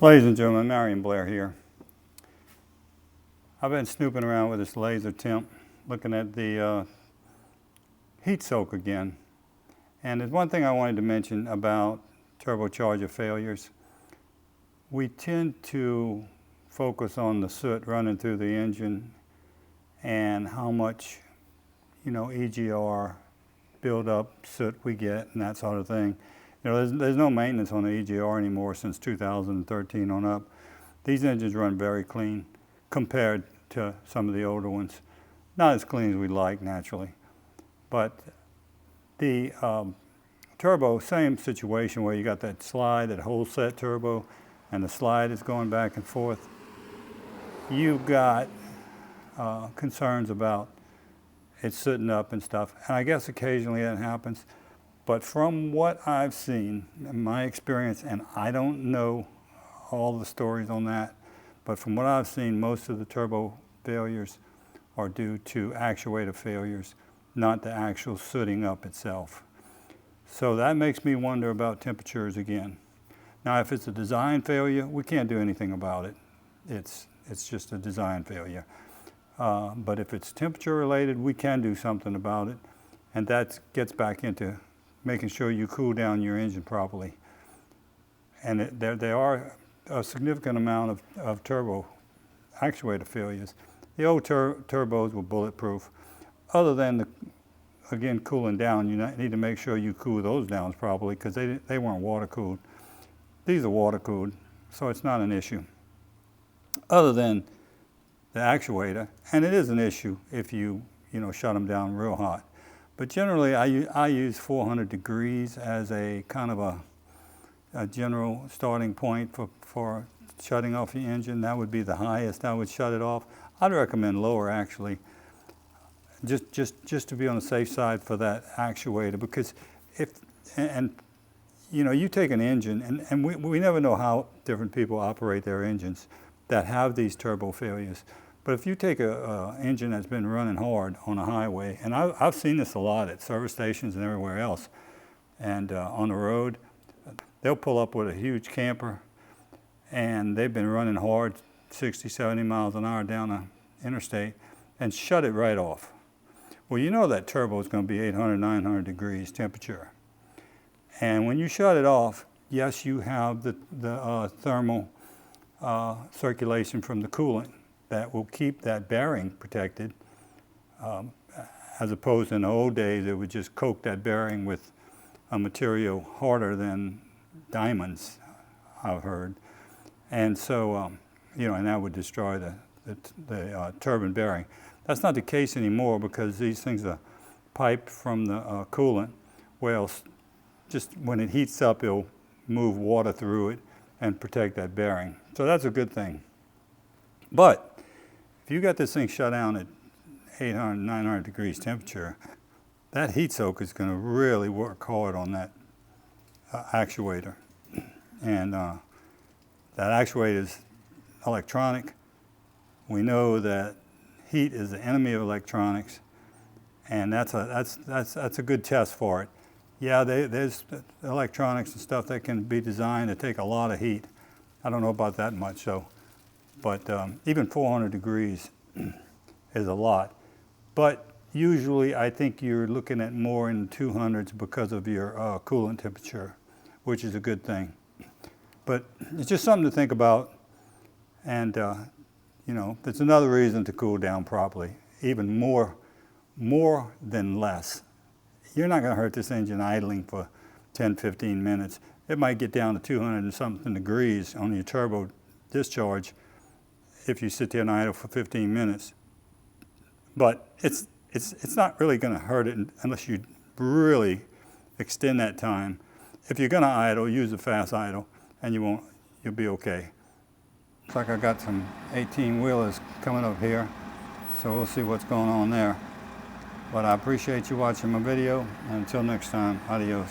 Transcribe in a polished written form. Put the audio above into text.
Ladies and gentlemen, Marion Blair here. I've been snooping around with this laser temp, looking at the heat soak again. And there's one thing I wanted to mention about turbocharger failures. We tend to focus on the soot running through the engine and how much, EGR build-up soot we get and that sort of thing. There's no maintenance on the EGR anymore since 2013 on up. These engines run very clean compared to some of the older ones. Not as clean as we'd like, naturally. But the turbo, same situation where you got that slide, that whole set turbo, and the slide is going back and forth. You've got concerns about it sitting up and stuff. And I guess occasionally that happens. But from what I've seen, in my experience, and I don't know all the stories on that, but from what I've seen, most of the turbo failures are due to actuator failures, not the actual sooting up itself. So that makes me wonder about temperatures again. Now, if it's a design failure, we can't do anything about it. It's just a design failure. But if it's temperature related, we can do something about it. And that gets back into making sure you cool down your engine properly. And there are a significant amount of turbo actuator failures. The old turbos were bulletproof. Other than, again, cooling down, you need to make sure you cool those down properly because they weren't water cooled. These are water cooled, so it's not an issue. Other than the actuator, and it is an issue if you shut them down real hot. But generally, I use 400 degrees as a kind of a general starting point for shutting off the engine. That would be the highest I would shut it off. I'd recommend lower, actually, just to be on the safe side for that actuator. Because you take an engine, and we never know how different people operate their engines that have these turbo failures. But if you take an engine that's been running hard on a highway, and I've seen this a lot at service stations and everywhere else, and on the road, they'll pull up with a huge camper, and they've been running hard, 60, 70 miles an hour down the interstate, and shut it right off. Well, you know that turbo is going to be 800, 900 degrees temperature. And when you shut it off, yes, you have the thermal circulation from the coolant that will keep that bearing protected, as opposed to in the old days, it would just coat that bearing with a material harder than diamonds, I've heard. And so, and that would destroy the turbine bearing. That's not the case anymore because these things are piped from the coolant. Well, just when it heats up, it'll move water through it and protect that bearing. So that's a good thing. But if you got this thing shut down at 800, 900 degrees temperature, that heat soak is going to really work hard on that actuator. And that actuator is electronic. We know that heat is the enemy of electronics, and that's a good test for it. Yeah, there's electronics and stuff that can be designed to take a lot of heat. I don't know about that much, though. But even 400 degrees is a lot. But usually I think you're looking at more in the 200s because of your coolant temperature, which is a good thing. But it's just something to think about. And, that's another reason to cool down properly, even more than less. You're not going to hurt this engine idling for 10, 15 minutes. It might get down to 200 and something degrees on your turbo discharge if you sit there and idle for 15 minutes. But it's not really going to hurt it unless you really extend that time. If you're going to idle, use a fast idle, and you'll be okay. Looks like I got some 18-wheelers coming up here, so we'll see what's going on there. But I appreciate you watching my video, and until next time, adios.